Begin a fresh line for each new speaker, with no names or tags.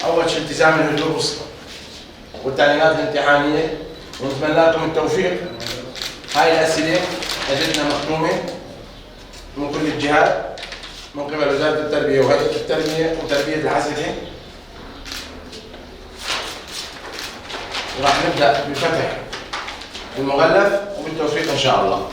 أول شيء التزام الدروس والتعليمات الامتحانية، ونتمنى لكم التوفيق. هاي الأسئلة أجتنا مختومة من كل الجهات، من قبل وزارة التربية وهيئة التربية وتربية الحسكة، وراح نبدأ بفتح المغلف وبالتوفيق إن شاء الله.